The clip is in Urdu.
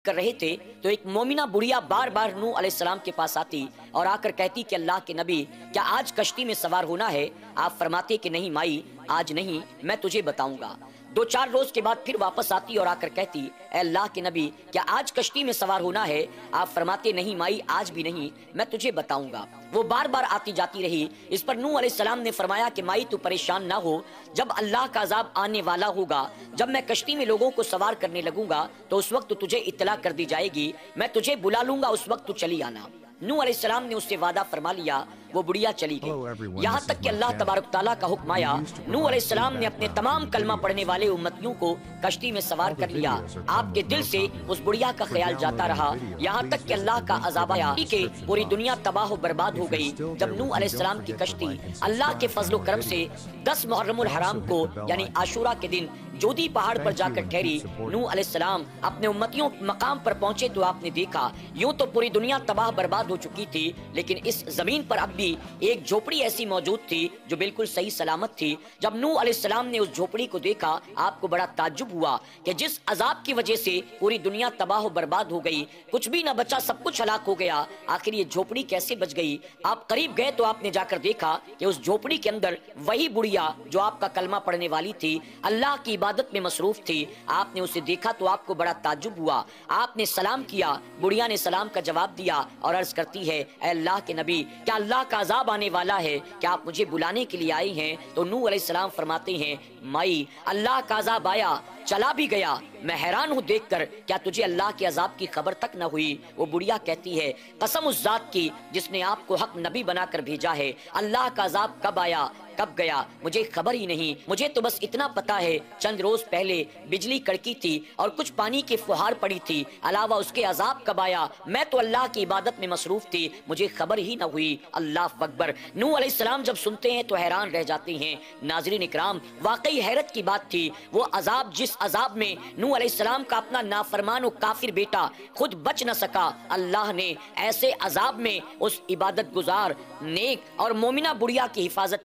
کر رہے تھے تو ایک مومنہ بڑھیا بار بار نوح علیہ السلام کے پاس آتی اور آ کر کہتی کہ اللہ کے نبی کیا آج کشتی میں سوار ہونا ہے؟ آپ فرماتے کہ نہیں مائی آج نہیں، میں تجھے بتاؤں گا۔ 2-4 روز کے بعد پھر واپس آتی اور آ کر کہتی اے اللہ کے نبی کیا آج کشتی میں سوار ہونا ہے؟ آپ فرماتے نہیں مائی آج بھی نہیں، میں تجھے بتاؤں گا۔ وہ بار بار آتی جاتی رہی۔ اس پر نوح علیہ السلام نے فرمایا کہ مائی تو پریشان نہ ہو، جب اللہ کا عذاب آنے والا ہوگا، جب میں کشتی میں لوگوں کو سوار کرنے لگوں گا تو اس وقت تجھے اطلاع کر دی جائے گی، میں تجھے بلا لوں گا، اس وقت تو چلی آنا۔ نوح علیہ السلام نے اس سے وعدہ فرما لیا، وہ بڑھیا چلی گئی۔ یہاں تک کہ اللہ تبارک تعالیٰ کا حکم آیا، نوح علیہ السلام نے اپنے تمام کلمہ پڑھنے والے امتیوں کو کشتی میں سوار کر لیا۔ آپ کے دل سے اس بڑھیا کا خیال جاتا رہا، یہاں تک کہ اللہ کا عذاب آیا کہ پوری دنیا تباہ و برباد ہو گئی۔ جب نوح علیہ السلام کی کشتی اللہ کے فضل و کرم سے 10 محرم الحرام کو یعنی عاشورہ کے دن جودی پہاڑ پر جا کر ٹھہری، نوح علیہ السلام اپنے امتیوں مقام پر پہنچے تو آپ نے دیکھا یوں تو پوری دنیا تباہ برباد ہو چکی تھی، لیکن اس زمین پر اب بھی ایک جھوپڑی ایسی موجود تھی جو بالکل صحیح سلامت تھی۔ جب نوح علیہ السلام نے اس جھوپڑی کو دیکھا، آپ کو بڑا تعجب ہوا کہ جس عذاب کی وجہ سے پوری دنیا تباہ و برباد ہو گئی، کچھ بھی نہ بچا، سب کچھ ہلاک ہو گیا، آخر یہ جھوپڑی کیسے بچ گئی؟ آپ قریب گئے تو آپ نے جا کر دیکھا کہ اس جھوپڑی کے اندر وہی بڑھیا جو آپ کا کلمہ پڑھنے والی تھی، اللہ کی عبادت میں مصروف تھی۔ آپ نے اسے دیکھا تو آپ کو بڑا تعجب ہوا، آپ نے سلام کیا، بڑھیا نے سلام کا جواب دیا اور عرض کرتی ہے اے اللہ کے نبی کیا اللہ کا عذاب آنے والا ہے؟ کیا آپ مجھے بلانے کے لیے آئی ہیں؟ تو نوح علیہ السلام فرماتے ہیں مائی اللہ کا عذاب آیا، چلا بھی گیا، میں حیران ہوں دیکھ کر، کیا تجھے اللہ کے عذاب کی خبر تک نہ ہوئی؟ وہ بڑھیا کہتی ہے قسم اس ذات کی جس نے آپ کو حق نبی بنا کر بھیجا ہے، اللہ کا عذاب کب آیا کب گیا مجھے خبر ہی نہیں، مجھے تو بس اتنا پتا ہے چند روز پہلے بجلی کڑکی تھی اور کچھ پانی کی فہار پڑی تھی، علاوہ اس کے عذاب کب آیا میں تو اللہ کی عبادت میں مصروف تھی، مجھے خبر ہی نہ ہوئی۔ اللہ اکبر۔ نوح علیہ السلام جب سنتے ہیں تو حیران رہ جاتے ہیں۔ ناظرین اکرام، واقعی حیرت کی بات تھی، وہ عذاب جس عذاب میں نوح علیہ السلام کا اپنا نافرمان و کافر بیٹا خود بچ نہ سکا، اللہ نے ایسے عذاب میں اس عبادت گزار نیک اور مومنہ بڑھیا کی حفاظت